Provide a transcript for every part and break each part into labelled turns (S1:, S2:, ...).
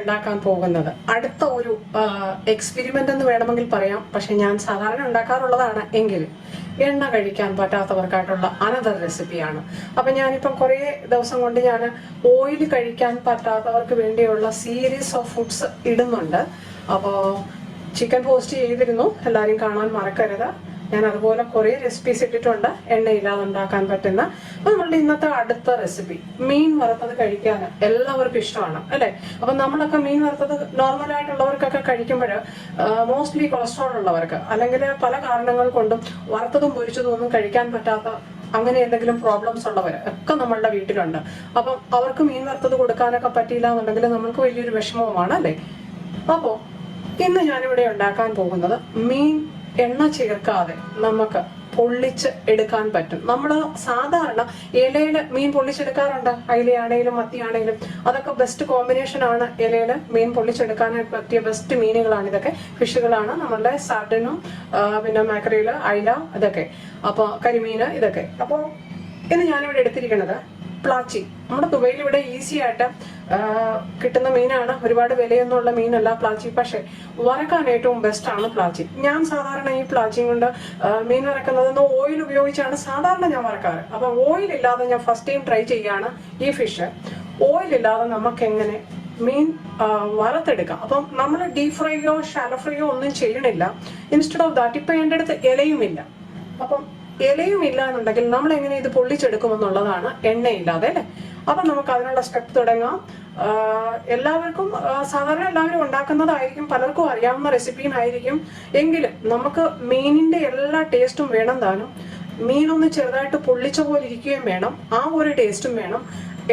S1: ഉണ്ടാക്കാൻ പോകുന്നത് അടുത്ത ഒരു എക്സ്പെരിമെന്റ് എന്ന് വേണമെങ്കിൽ പറയാം. പക്ഷെ ഞാൻ സാധാരണ ഉണ്ടാക്കാറുള്ളതാണ് എങ്കിലും എണ്ണ കഴിക്കാൻ പറ്റാത്തവർക്കായിട്ടുള്ള അനദർ റെസിപ്പിയാണ്. അപ്പൊ ഞാനിപ്പം കുറേ ദിവസം കൊണ്ട് ഞാൻ ഓയിൽ കഴിക്കാൻ പറ്റാത്തവർക്ക് വേണ്ടിയുള്ള സീരീസ് ഓഫ് ഫുഡ്സ് ഇടുന്നുണ്ട്. അപ്പോൾ ചിക്കൻ പോസ്റ്റ് ചെയ്തിരുന്നു, എല്ലാവരും കാണാൻ മറക്കരുത്. ഞാൻ അതുപോലെ കുറേ റെസിപ്പീസ് ഇട്ടിട്ടുണ്ട് എണ്ണയില്ലാതെ ഉണ്ടാക്കാൻ പറ്റുന്ന. അപ്പൊ നമ്മളുടെ ഇന്നത്തെ അടുത്ത റെസിപ്പി മീൻ വറുത്തത് കഴിക്കാൻ എല്ലാവർക്കും ഇഷ്ടമാണ് അല്ലെ. അപ്പൊ നമ്മളൊക്കെ മീൻ വറുത്തത് നോർമലായിട്ടുള്ളവർക്കൊക്കെ കഴിക്കുമ്പോൾ മോസ്റ്റ്ലി കൊളസ്ട്രോൾ ഉള്ളവർക്ക് അല്ലെങ്കിൽ പല കാരണങ്ങൾ കൊണ്ടും വറുത്തതും പൊരിച്ചതും ഒന്നും കഴിക്കാൻ പറ്റാത്ത അങ്ങനെ എന്തെങ്കിലും പ്രോബ്ലംസ് ഉള്ളവർ ഒക്കെ നമ്മളുടെ വീട്ടിലുണ്ട്. അപ്പം അവർക്ക് മീൻ വറുത്തത് കൊടുക്കാനൊക്കെ പറ്റിയില്ല എന്നുണ്ടെങ്കിൽ നമ്മൾക്ക് വലിയൊരു വിഷമവുമാണ് അല്ലേ. അപ്പോൾ ഇന്ന് ഞാനിവിടെ ഉണ്ടാക്കാൻ പോകുന്നത് മീൻ എണ്ണ ചേർക്കാതെ നമുക്ക് പൊള്ളിച്ച് എടുക്കാൻ പറ്റും. നമ്മൾ സാധാരണ ഇലയിൽ മീൻ പൊള്ളിച്ചെടുക്കാറുണ്ട്, അയിലയാണേലും മത്തിയാണേലും. അതൊക്കെ ബെസ്റ്റ് കോമ്പിനേഷൻ ആണ്. ഇലയിൽ മീൻ പൊള്ളിച്ചെടുക്കാനായിട്ട് പറ്റിയ ബെസ്റ്റ് മീനുകളാണ് ഇതൊക്കെ. ഫിഷുകളാണ് നമ്മളുടെ സാർഡിനും പിന്നെ മാക്രയിൽ, അയില ഇതൊക്കെ, അപ്പോൾ കരിമീന് ഇതൊക്കെ. അപ്പോൾ ഇന്ന് ഞാനിവിടെ എടുത്തിരിക്കുന്നത് പ്ലാച്ചി. നമ്മുടെ ദുബൈയിൽ ഇവിടെ ഈസി ആയിട്ട് കിട്ടുന്ന മീനാണ്. ഒരുപാട് വിലയൊന്നുമുള്ള മീനല്ല പ്ലാച്ചി, പക്ഷെ വറക്കാൻ ഏറ്റവും ബെസ്റ്റ് ആണ് പ്ലാച്ചി. ഞാൻ സാധാരണ ഈ പ്ലാച്ചിയും കൊണ്ട് മീൻ വറക്കുന്നത് ഓയിൽ ഉപയോഗിച്ചാണ് സാധാരണ ഞാൻ വറക്കാറ്. അപ്പൊ ഓയിൽ ഇല്ലാതെ ഞാൻ ഫസ്റ്റ് ടൈം ട്രൈ ചെയ്യാണ് ഈ ഫിഷ്. ഓയിൽ ഇല്ലാതെ നമുക്ക് എങ്ങനെ മീൻ വറുത്തെടുക്കാം. അപ്പം നമ്മൾ ഡീപ് ഫ്രൈയോ ഷാലോ ഫ്രൈയോ ഒന്നും ചെയ്യണില്ല. ഇൻസ്റ്റെഡ് ഓഫ് ദാറ്റ് ഇപ്പൊ എൻ്റെ അടുത്ത് ഇലയുമില്ല. അപ്പം ഇലയും ഇല്ല എന്നുണ്ടെങ്കിൽ നമ്മൾ എങ്ങനെ ഇത് പൊള്ളിച്ചെടുക്കുമെന്നുള്ളതാണ് എണ്ണയില്ലാതെ അല്ലെ. അപ്പൊ നമുക്ക് അതിനുള്ള സ്റ്റെപ്പ് തുടങ്ങാം. എല്ലാവർക്കും സാധാരണ എല്ലാവരും ഉണ്ടാക്കുന്നതായിരിക്കും, പലർക്കും അറിയാവുന്ന റെസിപ്പിയും ആയിരിക്കും. എങ്കിലും നമുക്ക് മീനിന്റെ എല്ലാ ടേസ്റ്റും വേണം താനും. മീനൊന്ന് ചെറുതായിട്ട് പൊള്ളിച്ച പോലെ ഇരിക്കുകയും വേണം, ആ ഒരു ടേസ്റ്റും വേണം.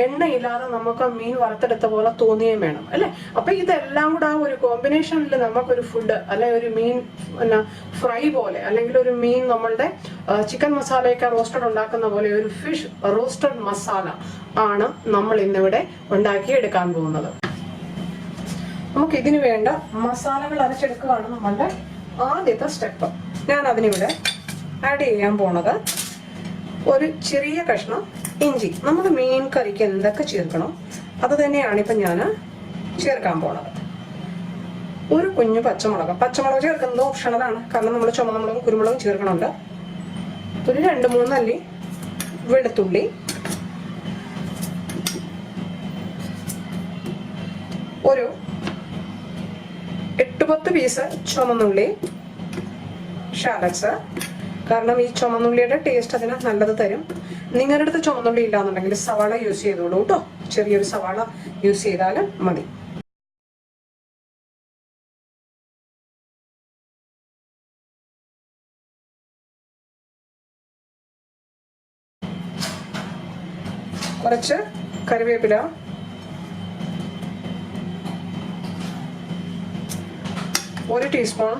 S1: എണ്ണയില്ലാതെ നമുക്ക് മീൻ വറുത്തെടുത്ത പോലെ തോന്നുകയും വേണം അല്ലെ. അപ്പൊ ഇതെല്ലാം കൂടെ ആ ഒരു കോമ്പിനേഷനിൽ നമുക്കൊരു ഫുഡ് അല്ലെ, ഒരു മീൻ പിന്നെ ഫ്രൈ പോലെ, അല്ലെങ്കിൽ ഒരു മീൻ നമ്മളുടെ ചിക്കൻ മസാലയൊക്കെ റോസ്റ്റഡ് ഉണ്ടാക്കുന്ന പോലെ ഒരു ഫിഷ് റോസ്റ്റഡ് മസാല ആണ് നമ്മൾ ഇന്നിവിടെ ഉണ്ടാക്കിയെടുക്കാൻ പോകുന്നത്. നമുക്ക് ഇതിനു വേണ്ട മസാലകൾ അരച്ചെടുക്കുകയാണ് നമ്മളുടെ ആദ്യത്തെ സ്റ്റെപ്പ്. ഞാൻ അതിനിവിടെ ആഡ് ചെയ്യാൻ പോണത് ഒരു ചെറിയ കഷ്ണം ഇഞ്ചി. നമ്മൾ മീൻ കറിക്ക് എന്തൊക്കെ ചേർക്കണം അത് തന്നെയാണ് ഇപ്പം ഞാൻ ചേർക്കാൻ പോണത്. ഒരു കുഞ്ഞു പച്ചമുളക്. പച്ചമുളക് ചേർക്കുന്നത് ഓപ്ഷണലാണ്, കാരണം നമ്മൾ ചുമന്നമുളകും കുരുമുളകും ചേർക്കണുണ്ട്. ഒരു 2-3 അല്ലി വെളുത്തുള്ളി, ഒരു 8-10 പീസ് ചുമന്നുള്ളി, ഷാലറ്റ്സ്. കാരണം ഈ ചുമന്നുള്ളിയുടെ ടേസ്റ്റ് അതിന് നല്ലത് തരും. നിങ്ങളുടെ അടുത്ത് ചുമന്നുള്ളി ഇല്ലാന്നുണ്ടെങ്കിൽ സവാള യൂസ് ചെയ്തോളൂ കേട്ടോ. ചെറിയൊരു സവാള യൂസ് ചെയ്താലും മതി. കുറച്ച് കറിവേപ്പില, ഒരു ടീസ്പൂൺ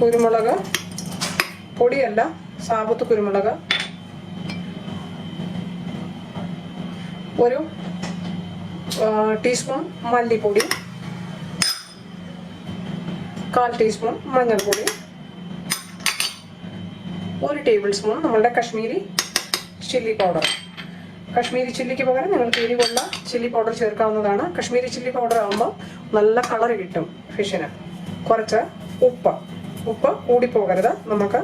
S1: കുരുമുളക് പൊടിയല്ല, സാബുത്ത് കുരുമുളക്, ഒരു ടീസ്പൂൺ മല്ലിപ്പൊടി, 1/4 ടീസ്പൂൺ മഞ്ഞൾപ്പൊടി, 1 ടേബിൾ സ്പൂൺ നമ്മളുടെ കശ്മീരി ചില്ലി പൗഡർ. കശ്മീരി ചില്ലിക്ക് പകരം നിങ്ങൾക്ക് എരിവുള്ള ചില്ലി പൗഡർ ചേർക്കാവുന്നതാണ്. കശ്മീരി ചില്ലി പൗഡർ ആകുമ്പോൾ നല്ല കളർ കിട്ടും ഫിഷിന്. കുറച്ച് ഉപ്പ് കൂടിപ്പോകരുത്, നമുക്ക്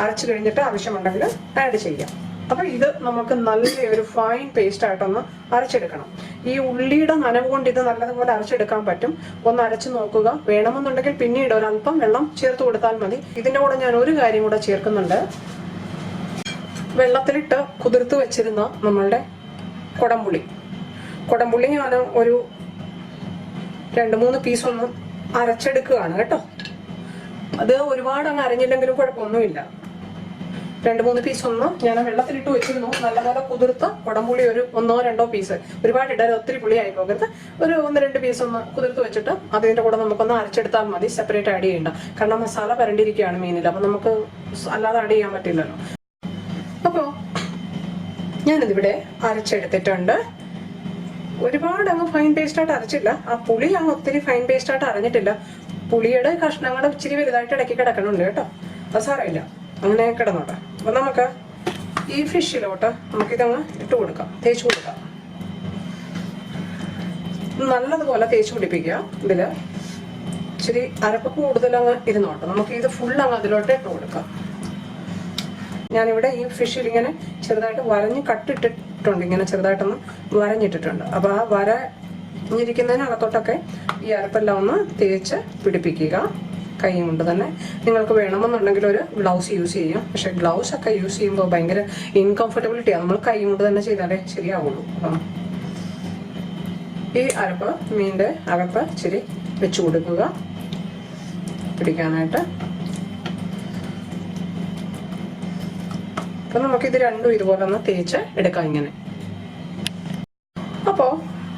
S1: അരച്ചു കഴിഞ്ഞിട്ട് ആവശ്യമുണ്ടെങ്കിൽ ആഡ് ചെയ്യാം. അപ്പൊ ഇത് നമുക്ക് നല്ലൊരു ഫൈൻ പേസ്റ്റ് ആയിട്ടൊന്ന് അരച്ചെടുക്കണം. ഈ ഉള്ളിയുടെ നനവ് കൊണ്ട് ഇത് നല്ലതുപോലെ അരച്ചെടുക്കാൻ പറ്റും. ഒന്ന് അരച്ചു നോക്കുക. വേണമെന്നുണ്ടെങ്കിൽ പിന്നീട് ഒരല്പം വെള്ളം ചേർത്ത് കൊടുത്താൽ മതി. ഇതിന്റെ കൂടെ ഞാൻ ഒരു കാര്യം കൂടെ ചേർക്കുന്നുണ്ട്. വെള്ളത്തിലിട്ട് കുതിർത്ത് വെച്ചിരുന്ന നമ്മളുടെ കുടംപുളി ഞാൻ ഒരു 2-3 പീസ് ഒന്ന് അരച്ചെടുക്കുകയാണ് കേട്ടോ. അത് ഒരുപാട് അങ്ങ് അരഞ്ഞില്ലെങ്കിലും കുഴപ്പമൊന്നുമില്ല. 2-3 പീസ് ഒന്ന് ഞാൻ വെള്ളത്തിലിട്ട് വെച്ചിരുന്നു. നല്ലപോലെ കുതിർത്ത് കുടംപുളി ഒരു 1-2 പീസ്, ഒരുപാട് ഇടാൻ ഒത്തിരി പുളിയായി പോകരുത്. ഒരു 1-2 പീസ് ഒന്ന് കുതിർത്ത് വെച്ചിട്ട് അതിന്റെ കൂടെ നമുക്കൊന്ന് അരച്ചെടുത്താൽ മതി. സെപ്പറേറ്റ് ആഡ് ചെയ്യണ്ട, കാരണം മസാല പരണ്ടിരിക്കുകയാണ് മീനിൽ. അപ്പൊ നമുക്ക് അല്ലാതെ ആഡ് ചെയ്യാൻ പറ്റില്ലല്ലോ. അപ്പോൾ ഞാനിതിവിടെ അരച്ചെടുത്തിട്ടുണ്ട്. ഒരുപാട് അങ്ങ് ഫൈൻ പേസ്റ്റ് ആയിട്ട് അരച്ചില്ല. ആ പുളി അങ്ങ് ഒത്തിരി ഫൈൻ പേസ്റ്റ് ആയിട്ട് അരഞ്ഞിട്ടില്ല. പുളിയുടെ കഷ്ണങ്ങൾ ഇച്ചിരി വലുതായിട്ട് ഇടയ്ക്ക് കിടക്കണുണ്ട് കേട്ടോ. അത് സാരമില്ല, അങ്ങനെ കിടന്നോട്ടെ. അപ്പൊ നമുക്ക് ഈ ഫിഷിലോട്ട് നമുക്കിതങ്ങ് ഇട്ട് കൊടുക്കാം, തേച്ച് കൊടുക്കാം. നല്ലതുപോലെ തേച്ച് പിടിപ്പിക്കുക. ഇതിൽ ഇച്ചിരി അരപ്പ് കൂടുതൽ അങ്ങ് ഇരുന്നോട്ടെ. നമുക്ക് ഇത് ഫുൾ അങ്ങ് അതിലോട്ട് ഇട്ട് കൊടുക്കാം. ഞാനിവിടെ ഈ ഫിഷിൽ ഇങ്ങനെ ചെറുതായിട്ട് വരഞ്ഞ് കട്ടിട്ടിട്ടുണ്ട്, ഇങ്ങനെ ചെറുതായിട്ടൊന്ന് വരഞ്ഞിട്ടിട്ടുണ്ട്. അപ്പോൾ ആ വരഞ്ഞിരിക്കുന്നതിനകത്തോട്ടൊക്കെ ഈ അരപ്പെല്ലാം ഒന്ന് തേച്ച് പിടിപ്പിക്കുക കൈ കൊണ്ട് തന്നെ. നിങ്ങൾക്ക് വേണമെന്നുണ്ടെങ്കിൽ ഒരു ഗ്ലൗസ് യൂസ് ചെയ്യാം. പക്ഷെ ഗ്ലൗസ് ഒക്കെ യൂസ് ചെയ്യുമ്പോൾ ഭയങ്കര ഇൻകംഫർട്ടബിലിറ്റിയാണ്. നമ്മൾ കൈ കൊണ്ട് തന്നെ ചെയ്താലേ ശരിയാവുള്ളൂ. അപ്പം ഈ അരപ്പ് മീനിൻ്റെ അകത്ത് ഇച്ചിരി വെച്ച് കൊടുക്കുക പിടിക്കാനായിട്ട്. അപ്പം നമുക്കിത് രണ്ടും ഇതുപോലെ ഒന്ന് തേച്ച് എടുക്കാം ഇങ്ങനെ. അപ്പോൾ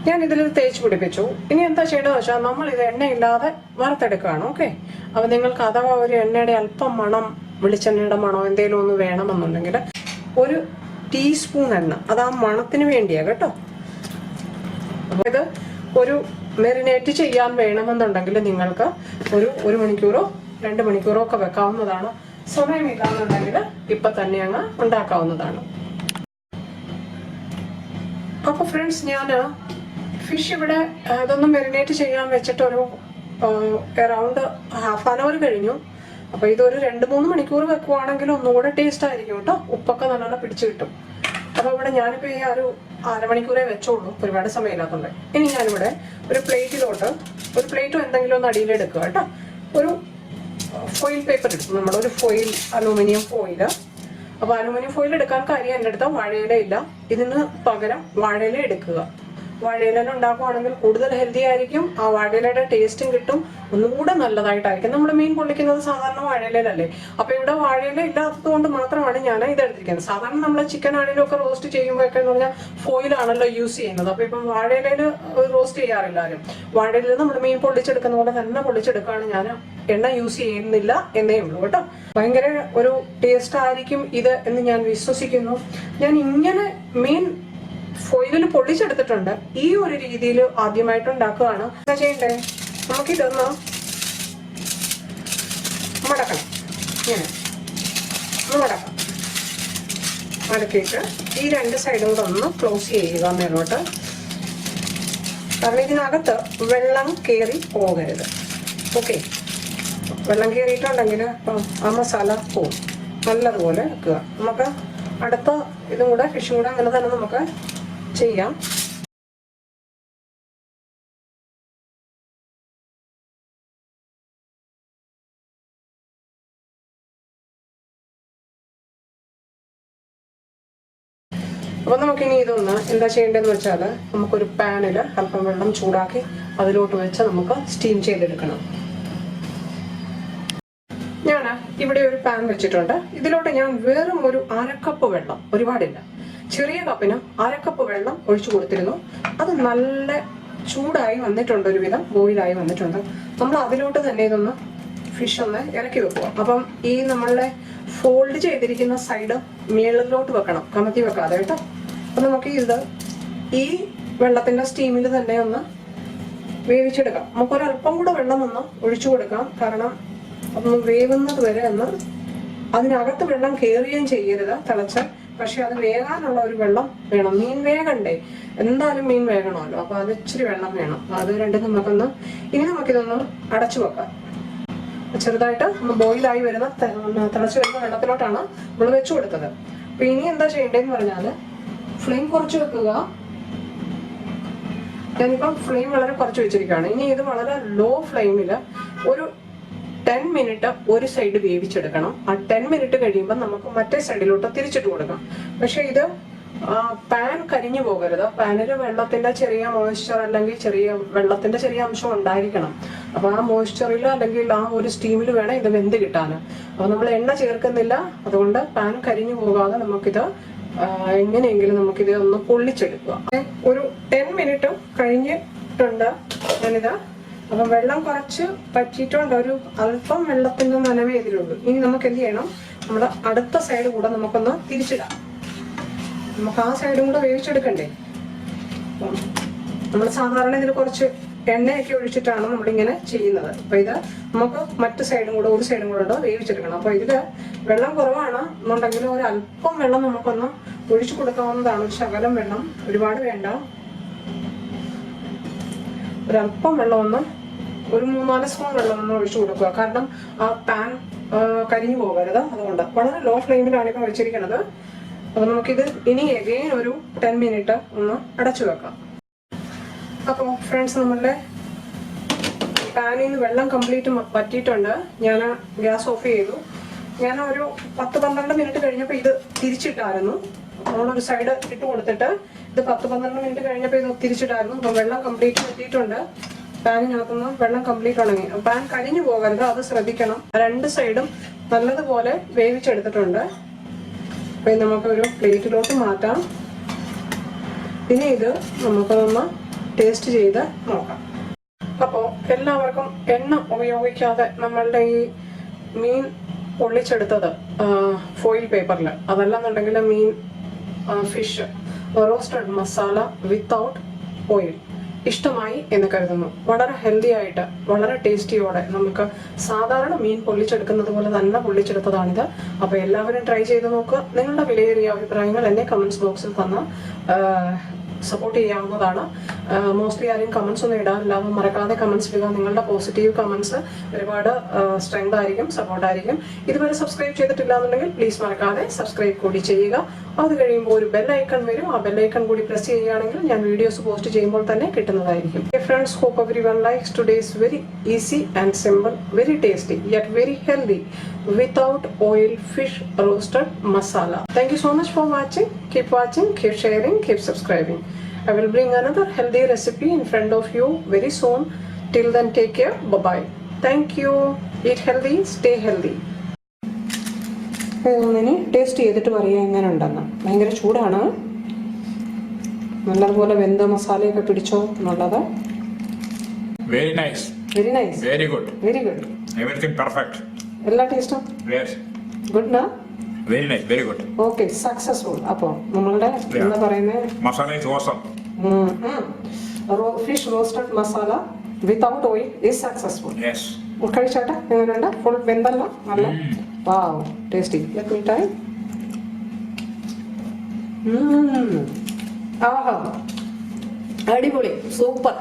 S1: ഞാൻ ഇതിൽ തേച്ച് പിടിപ്പിച്ചു. ഇനി എന്താ ചെയ്യേണ്ടതെന്ന് വെച്ചാൽ നമ്മൾ ഇത് എണ്ണയില്ലാതെ വറുത്തെടുക്കുകയാണ്. ഓക്കെ. അപ്പോൾ നിങ്ങൾക്ക് അഥവാ ഒരു എണ്ണയുടെ അല്പം മണം, വെളിച്ചെണ്ണയുടെ മണോ എന്തെങ്കിലും ഒന്ന് വേണമെന്നുണ്ടെങ്കിൽ ഒരു ടീസ്പൂൺ എണ്ണ, അത് ആ മണത്തിന് വേണ്ടിയാണ് കേട്ടോ. അപ്പോൾ ഇത് ഒരു മെറിനേറ്റ് ചെയ്യാൻ വേണമെന്നുണ്ടെങ്കിൽ നിങ്ങൾക്ക് ഒരു മണിക്കൂറോ 2 മണിക്കൂറോ ഒക്കെ വെക്കാവുന്നതാണ്. സമയമില്ലാന്നുണ്ടെങ്കിൽ ഇപ്പം തന്നെ അങ്ങ് ഉണ്ടാക്കാവുന്നതാണ്. അപ്പോൾ ഫ്രണ്ട്സ്, ഞാൻ ഫിഷ് ഇവിടെ ഇതൊന്ന് മെറിനേറ്റ് ചെയ്യാൻ വെച്ചിട്ട് ഒരു അറൗണ്ട് ഹാഫ് ആൻ അവർ കഴിഞ്ഞു. അപ്പോൾ ഇതൊരു 2-3 മണിക്കൂർ വെക്കുവാണെങ്കിൽ ഒന്നുകൂടെ ടേസ്റ്റ് ആയിരിക്കും കേട്ടോ. ഉപ്പൊക്കെ നല്ലോണം പിടിച്ചു കിട്ടും. അപ്പോൾ ഇവിടെ ഞാനിപ്പോൾ ഈ ഒരു അരമണിക്കൂറേ വെച്ചോളൂ, ഒരുപാട് സമയമില്ലാത്തതുകൊണ്ട്. ഇനി ഞാനിവിടെ ഒരു പ്ലേറ്റിലോട്ട് ഒരു പ്ലേറ്റും എന്തെങ്കിലും ഒന്ന് അടിയിലെടുക്കുക കേട്ടോ. ഒരു ഫോയിൽ പേപ്പർ എടുക്കും, നമ്മളൊരു ഫോയിൽ, അലൂമിനിയം ഫോയിൽ. അപ്പോൾ അലൂമിനിയം ഫോയിൽ എടുക്കാൻ കാര്യം എൻ്റെ അടുത്ത് വാഴയില ഇല്ല. ഇതിന് പകരം വാഴയില എടുക്കുക. വാഴയില ഉണ്ടാക്കുവാണെങ്കിൽ കൂടുതൽ ഹെൽത്തി ആയിരിക്കും. ആ വാഴയിലയുടെ ടേസ്റ്റും കിട്ടും, ഒന്നുകൂടെ നല്ലതായിട്ടായിരിക്കും. നമ്മൾ മീൻ പൊള്ളിക്കുന്നത് സാധാരണ വാഴയിലല്ലേ. അപ്പോൾ ഇവിടെ വാഴയില ഇല്ലാത്തത് കൊണ്ട് മാത്രമാണ് ഞാൻ ഇത് എടുത്തിരിക്കുന്നത്. സാധാരണ നമ്മൾ ചിക്കൻ ആണെങ്കിലും ഒക്കെ റോസ്റ്റ് ചെയ്യുമ്പോഴൊക്കെ എന്ന് പറഞ്ഞാൽ ഫോയിലാണല്ലോ യൂസ് ചെയ്യുന്നത്. അപ്പോൾ ഇപ്പം വാഴയിലയിൽ റോസ്റ്റ് ചെയ്യാറില്ല ആരും. വാഴയില നമ്മൾ മീൻ പൊള്ളിച്ചെടുക്കുന്ന പോലെ തന്നെ പൊള്ളിച്ചെടുക്കുകയാണ്. ഞാൻ എണ്ണ യൂസ് ചെയ്യുന്നില്ല എന്നേ ഉള്ളൂ കേട്ടോ. ഭയങ്കര ഒരു ടേസ്റ്റ് ആയിരിക്കും ഇത് എന്ന് ഞാൻ വിശ്വസിക്കുന്നു. ഞാൻ ഇങ്ങനെ മീൻ ഫോയിലിൽ പൊള്ളിച്ചെടുത്തിട്ടുണ്ട്. ഈ ഒരു രീതിയിൽ ആദ്യമായിട്ട് ഉണ്ടാക്കുകയാണ്. എന്താ ചെയ്യണ്ടേ, നമുക്കിതൊന്ന് മടക്കണം. ഇങ്ങനെ മടക്കാം. മടക്കിയിട്ട് ഈ 2 സൈഡും കൂടെ ഒന്ന് ക്ലോസ് ചെയ്യുക മേലോട്ട്. കാരണം ഇതിനകത്ത് വെള്ളം കയറി പോകരുത്. ഓക്കെ. വെള്ളം കയറിയിട്ടുണ്ടെങ്കിൽ ആ മസാല പോവും. നല്ലതുപോലെ വെക്കുക. നമുക്ക് അടുത്ത ഇതും കൂടെ ഫിഷും കൂടെ അങ്ങനെ തന്നെ നമുക്ക് ചെയ്യാം. അപ്പോൾ നമുക്കിനി ഇതൊന്ന് എന്താ ചെയ്യേണ്ടതെന്ന് വെച്ചാൽ, നമുക്കൊരു പാനിൽ അല്പം വെള്ളം ചൂടാക്കി അതിലോട്ട് വെച്ച് നമുക്ക് സ്റ്റീം ചെയ്തെടുക്കണം. ഞാൻ ഇവിടെ ഒരു പാൻ വെച്ചിട്ടുണ്ട്. ഇതിലോട്ട് ഞാൻ വെറും ഒരു 1/2 കപ്പ് വെള്ളം, ഒരുപാടില്ല, ചെറിയ കപ്പിന് 1/2 കപ്പ് വെള്ളം ഒഴിച്ചു കൊടുത്തിരുന്നു. അത് നല്ല ചൂടായി വന്നിട്ടുണ്ട്, ഒരുവിധം ബോയിലായി വന്നിട്ടുണ്ട്. നമ്മൾ അതിലോട്ട് തന്നെ ഇതൊന്ന് ഫിഷ് ഒന്ന് ഇറക്കി വെക്കുക. അപ്പം ഈ നമ്മളുടെ ഫോൾഡ് ചെയ്തിരിക്കുന്ന സൈഡ് മേളിലോട്ട് വെക്കണം, കമത്തി വെക്കാതെ കേട്ടോ. അപ്പം നമുക്ക് ഇത് ഈ വെള്ളത്തിന്റെ സ്റ്റീമിൽ തന്നെ ഒന്ന് വേവിച്ചെടുക്കാം. നമുക്കൊരല്പം കൂടെ വെള്ളം ഒന്ന് ഒഴിച്ചു കൊടുക്കാം. കാരണം ഒന്ന് വേവുന്നത് വരെ ഒന്ന് അതിനകത്ത് വെള്ളം കയറുകയും ചെയ്യരുത് തിളച്ച്. പക്ഷെ അത് വേകാനുള്ള ഒരു വെള്ളം വേണം. മീൻ വേകണ്ടേ, എന്തായാലും മീൻ വേകണമല്ലോ. അപ്പൊ അത് ഇച്ചിരി വെള്ളം വേണം. അത് രണ്ടും നമുക്കൊന്ന് ഇനി നമുക്കിതൊന്ന് അടച്ചു വെക്കാം. ചെറുതായിട്ട് ഒന്ന് ബോയിലായി വരുന്ന തിളച്ചു വരുന്ന വെള്ളത്തിലോട്ടാണ് നമ്മൾ വെച്ചു കൊടുത്തത്. അപ്പൊ ഇനി എന്താ ചെയ്യേണ്ടതെന്ന് പറഞ്ഞാൽ, ഫ്ലെയിം കുറച്ച് വെക്കുക. ഞാനിപ്പം ഫ്ലെയിം വളരെ കുറച്ച് വെച്ചിരിക്കുകയാണ്. ഇനി ഇത് വളരെ ലോ ഫ്ലെയിമിൽ ഒരു 10 മിനിറ്റ് ഒരു സൈഡ് വേവിച്ചെടുക്കണം. ആ 10 മിനിറ്റ് കഴിയുമ്പോൾ നമുക്ക് മറ്റേ സൈഡിലോട്ട് തിരിച്ചിട്ട് കൊടുക്കാം. പക്ഷെ ഇത് പാൻ കരിഞ്ഞു പോകരുത്. പാനിൽ വെള്ളത്തിന്റെ ചെറിയ മോയ്സ്ചർ അല്ലെങ്കിൽ വെള്ളത്തിന്റെ ചെറിയ അംശം ഉണ്ടായിരിക്കണം. അപ്പൊ ആ മോയ്സ്ചറിൽ അല്ലെങ്കിൽ ആ ഒരു സ്റ്റീമിൽ വേണം ഇത് വെന്ത് കിട്ടാൻ. അപ്പൊ നമ്മൾ എണ്ണ ചേർക്കുന്നില്ല, അതുകൊണ്ട് പാൻ കരിഞ്ഞു പോകാതെ നമുക്കിത് എങ്ങനെയെങ്കിലും നമുക്കിത് ഒന്ന് പൊള്ളിച്ചെടുക്കുക. ഒരു 10 മിനിറ്റ് കഴിഞ്ഞിട്ടുണ്ട് ഞാനിത്. അപ്പം വെള്ളം കുറച്ച് പറ്റിയിട്ടുണ്ട്, ഒരു അല്പം വെള്ളത്തിന്റെ നനവേ ഇതിലുള്ളൂ. ഇനി നമുക്ക് എന്ത് ചെയ്യണം, നമ്മുടെ അടുത്ത സൈഡ് കൂടെ നമുക്കൊന്ന് തിരിച്ചിടാം. നമുക്ക് ആ സൈഡും കൂടെ വേവിച്ചെടുക്കണ്ടേ. നമ്മൾ സാധാരണ ഇതിൽ കുറച്ച് എണ്ണയൊക്കെ ഒഴിച്ചിട്ടാണ് നമ്മളിങ്ങനെ ചെയ്യുന്നത്. അപ്പൊ ഇത് നമുക്ക് മറ്റു സൈഡും കൂടെ ഒരു സൈഡും കൂടെ വേവിച്ചെടുക്കണം. അപ്പൊ ഇതില് വെള്ളം കുറവാണ് എന്നുണ്ടെങ്കിൽ ഒരു അല്പം വെള്ളം നമുക്കൊന്ന് ഒഴിച്ചു കൊടുക്കാവുന്നതാണ്. ഒരു ശകലം വെള്ളം, ഒരുപാട് വേണ്ട. ഒരല്പം വെള്ളം ഒരു 3-4 സ്പൂൺ വെള്ളം ഒഴിച്ചു കൊടുക്കുക. കാരണം ആ പാൻ കരിഞ്ഞു പോകരുത്. അതുകൊണ്ട് വളരെ ലോ ഫ്ലെയിമിലാണ് ഇപ്പോൾ വെച്ചിരിക്കുന്നത്. അപ്പോൾ നമുക്കിത് ഇനി എഗെയിൻ ഒരു 10 മിനിറ്റ് ഒന്ന് അടച്ചു വെക്കാം. അപ്പോൾ ഫ്രണ്ട്സ്, നമ്മളുടെ പാനിൽ നിന്ന് വെള്ളം കംപ്ലീറ്റ് വറ്റിയിട്ടുണ്ട്. ഞാൻ ഗ്യാസ് ഓഫ് ചെയ്തു. ഞാൻ ഒരു 10-12 മിനിറ്റ് കഴിഞ്ഞപ്പോൾ ഇത് തിരിച്ചിട്ടായിരുന്നു. നമ്മളൊരു സൈഡ് ഇട്ട് കൊടുത്തിട്ട് ഇത് 10-12 മിനിറ്റ് കഴിഞ്ഞപ്പോൾ ഇത് തിരിച്ചിട്ടായിരുന്നു. അപ്പം വെള്ളം കംപ്ലീറ്റ് വറ്റിയിട്ടുണ്ട്. പാനിനകത്തുനിന്ന് വെള്ളം കംപ്ലീറ്റ് ഉണങ്ങി. പാൻ കരിഞ്ഞു പോകരുത്, അത് ശ്രദ്ധിക്കണം. 2 സൈഡും നല്ലതുപോലെ വേവിച്ചെടുത്തിട്ടുണ്ട്. അപ്പം നമുക്കൊരു പ്ലേറ്റിലോട്ട് മാറ്റാം. ഇനി ഇത് നമുക്കൊന്ന് ടേസ്റ്റ് ചെയ്ത് നോക്കാം. അപ്പോൾ എല്ലാവർക്കും എണ്ണ ഉപയോഗിക്കാതെ നമ്മളുടെ ഈ മീൻ പൊള്ളിച്ചെടുത്തത് ഫോയിൽ പേപ്പറിൽ, അതല്ലെന്നുണ്ടെങ്കിൽ മീൻ fish roasted masala without oil ഇഷ്ടമായി എന്ന് കരുതുന്നു. വളരെ ഹെൽത്തി ആയിട്ട് വളരെ ടേസ്റ്റിയോടെ നമുക്ക് സാധാരണ മീൻ പൊള്ളിച്ചെടുക്കുന്നത് പോലെ തന്നെ പൊള്ളിച്ചെടുത്തതാണിത്. അപ്പോൾ എല്ലാവരും ട്രൈ ചെയ്ത് നോക്കുക. നിങ്ങളുടെ വിലയേറിയ അഭിപ്രായങ്ങൾ എന്നെ കമൻസ് ബോക്സിൽ തന്ന് സപ്പോർട്ട് ചെയ്യാവുന്നതാണ്. മോസ്റ്റ്ലി ആരും കമൻസ് ഒന്നും ഇടാറില്ല. അപ്പോൾ മറക്കാതെ കമൻസ് ഇടുക. നിങ്ങളുടെ പോസിറ്റീവ് കമൻസ് ഒരുപാട് സ്ട്രെങ്ത് ആയിരിക്കും, സപ്പോർട്ടായിരിക്കും. ഇതുവരെ സബ്സ്ക്രൈബ് ചെയ്തിട്ടില്ല എന്നുണ്ടെങ്കിൽ പ്ലീസ് മറക്കാതെ സബ്സ്ക്രൈബ് കൂടി ചെയ്യുക. അത് കഴിയുമ്പോൾ ഒരു ബെൽ ഐക്കൺ വരും. ആ ബെൽ ഐക്കൺ കൂടി പ്രസ് ചെയ്യുകയാണെങ്കിൽ ഞാൻ വീഡിയോസ് പോസ്റ്റ് ചെയ്യുമ്പോൾ തന്നെ കിട്ടുന്നതായിരിക്കും. Friends, hope everyone likes today's very easy and simple, very tasty yet very healthy without oil fish roasted masala. Thank you so much for watching. Keep sharing, keep subscribing. I will bring another healthy recipe in front of you very soon. Till then, take care. Bye-bye. Thank you. Eat healthy, stay healthy. ഇതൊന്നിനി taste ചെയ്തിട്ട് പറയുക എങ്ങനെ ഉണ്ടെന്ന്. ഭയങ്കര ചൂടാണ്. നല്ലതുപോലെ വെന്ത മസാലയൊക്കെ പിടിച്ചോ എന്നുള്ളത്.
S2: Very nice,
S1: very nice,
S2: very good,
S1: very good,
S2: everything perfect.
S1: എല്ലാ ടേസ്റ്റും ഗുഡ് നാ?
S2: Very nice, very good.
S1: Okay, successful. അപ്പോൾ നമ്മളുടെ എന്താ പറയുന്നത്,
S2: masala is awesome.
S1: Fish roasted masala without oil is successful.
S2: Yes.
S1: കഴിച്ചോട്ടെ, എങ്ങനെയുണ്ട്? ഫുൾ വെന്തല്ല? നല്ല wow, tasty. Let me try. ആഹാ, അടിപൊളി, സൂപ്പർ.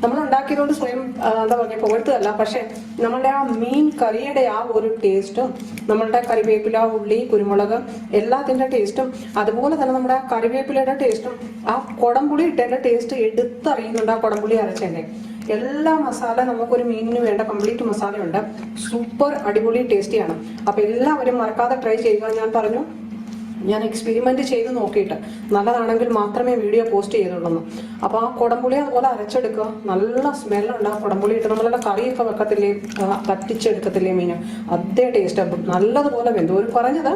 S1: നമ്മൾ ഉണ്ടാക്കിയതുകൊണ്ട് സ്വയം എന്താ പറയുക പുകഴ്ത്തതല്ല, പക്ഷെ നമ്മളുടെ ആ മീൻ കറിയുടെ ആ ഒരു ടേസ്റ്റും നമ്മളുടെ കറിവേപ്പില, ഉള്ളി, കുരുമുളക് എല്ലാത്തിൻ്റെ ടേസ്റ്റും അതുപോലെ തന്നെ നമ്മുടെ കറിവേപ്പിലയുടെ ടേസ്റ്റും ആ കുടംപുളി ഇട്ടതിൻ്റെ ടേസ്റ്റ് എടുത്തറിയുന്നുണ്ട്. ആ കുടംപുളി അരച്ചതിൻ്റെ എല്ലാ മസാല, നമുക്കൊരു മീനിന് വേണ്ട കംപ്ലീറ്റ് മസാലയുണ്ട്. സൂപ്പർ അടിപൊളി ടേസ്റ്റിയാണ്. അപ്പോൾ എല്ലാവരും മറക്കാതെ ട്രൈ ചെയ്യുക. ഞാൻ പറഞ്ഞു, ഞാൻ എക്സ്പെരിമെന്റ് ചെയ്ത് നോക്കിയിട്ട് നല്ലതാണെങ്കിൽ മാത്രമേ വീഡിയോ പോസ്റ്റ് ചെയ്തുള്ളൂ. അപ്പോൾ ആ കുടംപുളി അതുപോലെ അരച്ചെടുക്കുക. നല്ല സ്മെല്ലുണ്ട് ആ കുടംപുളി ഇട്ട്. നമ്മളെല്ലാം കറിയൊക്കെ വെക്കത്തില്ലേ, കത്തിച്ചെടുക്കത്തില്ലേ മീൻ, അതേ ടേസ്റ്റ്. നല്ലതുപോലെ വെന്തു. ഒരു കുറഞ്ഞത്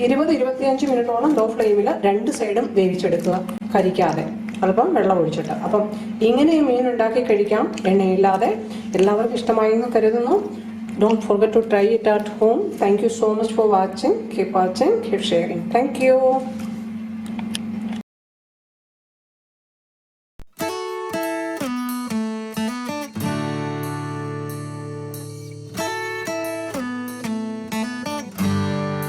S1: 20-25 മിനിറ്റോളം ലോ ഫ്ലെയിമിൽ 2 സൈഡും വേവിച്ചെടുക്കുക, കരിക്കാതെ, അല്പം വെള്ളം ഒഴിച്ചിട്ട്. അപ്പം ഇങ്ങനെ ഈ മീൻ ഉണ്ടാക്കി കഴിക്കാം എണ്ണയില്ലാതെ. എല്ലാവർക്കും ഇഷ്ടമായി എന്ന് കരുതുന്നു. Don't forget to try it at home. Thank you so much for watching. Keep sharing. Thank you.